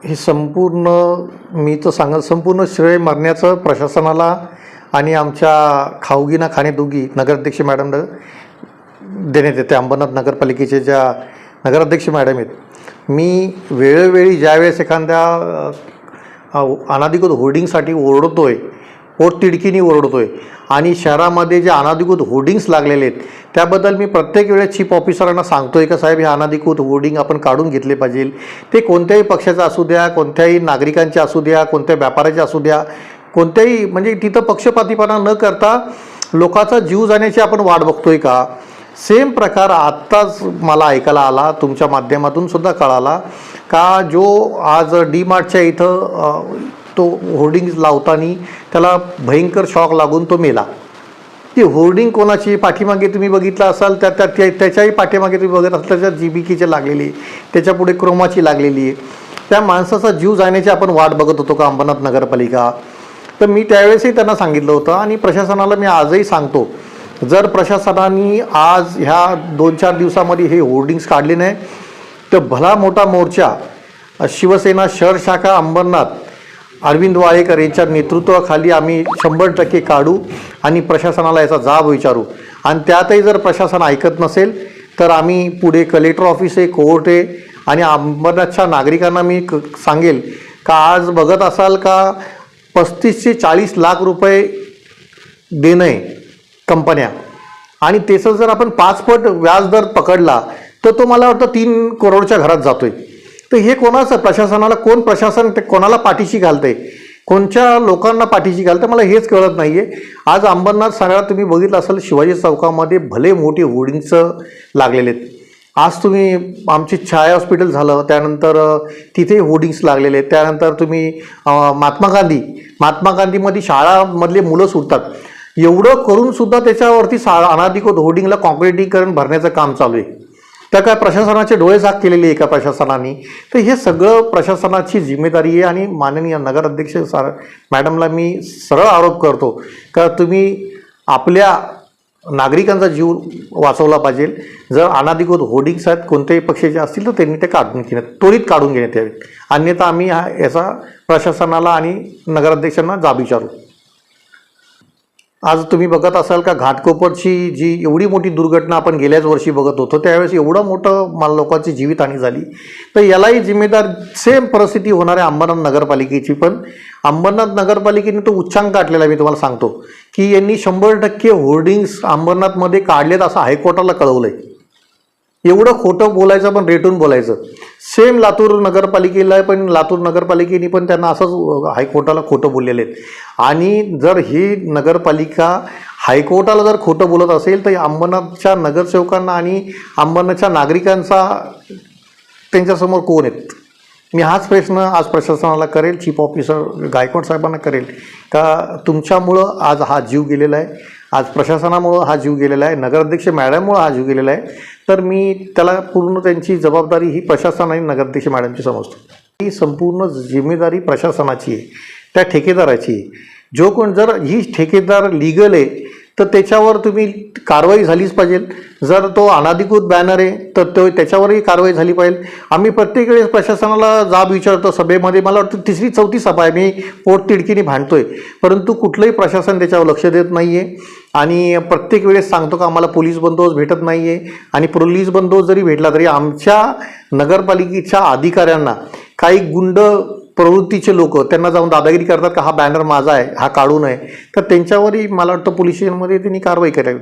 हे संपूर्ण मी तर सांगत संपूर्ण श्रेय मरण्याचं प्रशासनाला आणि आमच्या खाऊगीना खाणेदुगी नगराध्यक्ष मॅडम देण्यात येते. अंबरनाथ नगरपालिकेचे ज्या नगराध्यक्ष मॅडम आहेत, मी वेळोवेळी ज्यावेळेस एखाद्या अनधिकृत होर्डिंगसाठी ओरडतोय, पोटतिडकीने ओरडतोय आणि शहरामध्ये जे अनधिकृत होर्डिंग्स लागलेले आहेत त्याबद्दल मी प्रत्येक वेळेस चीफ ऑफिसरांना सांगतोय का साहेब, हे अनधिकृत होर्डिंग आपण काढून घेतले पाहिजे. ते कोणत्याही पक्षाचं असू द्या, कोणत्याही नागरिकांचे असू द्या, कोणत्या व्यापाऱ्याचे असू द्या, कोणत्याही म्हणजे तिथं पक्षपातीपणा न करता लोकांचा जीव जाण्याची आपण वाट बघतोय का. सेम प्रकार आत्ताच मला ऐकायला आला, तुमच्या माध्यमातून सुद्धा कळाला का जो आज डी-मार्टच्या इथं तो होर्डिंग्स लावताना त्याला भयंकर शॉक लागून तो मेला. ती होर्डिंग कोणाची पाठीमागे तुम्ही बघितलं असाल त्याच्याही पाठीमागे तुम्ही बघत असाल त्याच्या जीबीकीची लागलेली, त्याच्या पुढे क्रोमाची लागलेली आहे. त्या माणसाचा जीव जाण्याची आपण वाट बघत होतो का अंबरनाथ नगरपालिका. तर मी त्यावेळेसही त्यांना सांगितलं होतं आणि प्रशासनाला मी आजही सांगतो, जर प्रशासनाने आज ह्या 2-4 दिवसामध्ये हे होर्डिंग्स काढले नाही तर भला मोठा मोर्चा शिवसेना शहर शाखा अंबरनाथ अरविंद वाळेकर यांच्या नेतृत्वाखाली आम्ही 100% काढू आणि प्रशासनाला याचा जाब विचारू. आणि त्यातही जर प्रशासन ऐकत नसेल तर आम्ही पुढे कलेक्टर ऑफिस आहे, कोर्ट आहे. आणि अंबरनाथच्या नागरिकांना मी सांगेल का आज बघत असाल का 35 ते 40 लाख रुपये देणं आहे कंपन्या, आणि त्याचं जर आपण 5 पट व्याजदर पकडला तर तो मला वाटतं 3 करोडच्या घरात जातोय. तर हे कोणाचं प्रशासनाला, कोण प्रशासन ते कोणाला पाठीशी घालतंय, कोणत्या लोकांना पाठीशी घालतं मला हेच कळत नाही आहे. आज अंबरनाथ सगळ्यात तुम्ही बघितलं असाल शिवाजी चौकामध्ये भले मोठी होर्डिंग्स लागलेले आहेत. आज तुम्ही आमची छाया हॉस्पिटल झालं त्यानंतर तिथे होर्डिंग्स लागलेले आहेत. त्यानंतर तुम्ही महात्मा गांधीमध्ये शाळामधले मुलं सुटतात, एवढं करून सुद्धा त्याच्यावरती अनधिकृत होर्डिंगला कॉन्क्रिटीकरण भरण्याचं काम चालू आहे. तर काय प्रशासनाचे डोळे झाक केलेले आहे का प्रशासनाने. तर हे सगळं प्रशासनाची जिम्मेदारी आहे. आणि माननीय नगराध्यक्ष मॅडमला मी सरळ आरोप करतो का तुम्ही आपल्या नागरिकांचा जीव वाचवला पाहिजे. जर अनधिकृत होर्डिंग्स आहेत कोणत्याही पक्षाचे असतील तर त्यांनी ते त्वरित काढून घेण्यात यावेत, अन्यथा आम्ही याचा प्रशासनाला आणि नगराध्यक्षांना जाब विचारू. आज तुम्ही बघत असाल का घाटकोपरची जी एवढी मोठी दुर्घटना आपण गेल्याच वर्षी बघत होतो, त्यावेळेस एवढं मोठं लोकांची जीवितहानी झाली. तर यालाही जिम्मेदार सेम परिस्थिती होणार आहे अंबरनाथ नगरपालिकेची. पण अंबरनाथ नगरपालिकेने तो उच्चांक गाठलेला मी तुम्हाला सांगतो की यांनी 100% होर्डिंग्स अंबरनाथमध्ये काढलेत असं हायकोर्टाला कळवलंय. एवढं खोटं बोलायचं पण रेटून बोलायचं. सेम लातूर नगरपालिकेला पण लातूर नगरपालिकेने पण त्यांना असंच हायकोर्टाला खोटं बोललेले आहेत. आणि जर ही नगरपालिका हायकोर्टाला जर खोटं बोलत असेल तर अंबरनाथच्या नगरसेवकांना आणि अंबरनाथच्या नागरिकांचा त्यांच्यासमोर कोण आहेत. मी हाच प्रश्न आज प्रशासनाला करेल, चीफ ऑफिसर गायकवाड साहेबांना करेल का तुमच्यामुळं आज हा जीव गेलेला आहे, आज प्रशासनामुळं हा जीव गेलेला आहे, नगराध्यक्ष मॅडममुळं हा जीव गेलेला आहे. तर मी त्याला पूर्ण त्यांची जबाबदारी ही प्रशासन आणि नगराध्यक्ष मॅडमची समजतो. ही संपूर्ण जिम्मेदारी प्रशासनाची आहे, त्या ठेकेदाराची आहे. जो कोण जर ही ठेकेदार लिगल आहे तर त्याच्यावर तुम्ही कारवाई झालीच पाहिजे. जर तो अनधिकृत बॅनर आहे तर त्याच्यावरही कारवाई झाली पाहिजे. आम्ही प्रत्येक वेळेस प्रशासनाला जाब विचारतो सभेमध्ये. मला वाटतं 3री-4थी सभा आहे, मी पोटतिडकीने भांडतोय, परंतु कुठलंही प्रशासन त्याच्यावर लक्ष देत नाही आहे. आणि प्रत्येक वेळेस सांगतो का आम्हाला पोलीस बंदोबस्त भेटत नाही आहे. आणि पोलीस बंदोबस्त जरी भेटला तरी आमच्या नगरपालिकेच्या अधिकाऱ्यांना काही गुंड प्रवृत्तीचे लोक त्यांना जाऊन दादागिरी करतात का हा बॅनर माझा आहे, हा काढू नये. तर त्यांच्यावरही मला वाटतं पोलीस स्टेशनमध्ये त्यांनी कारवाई करावी.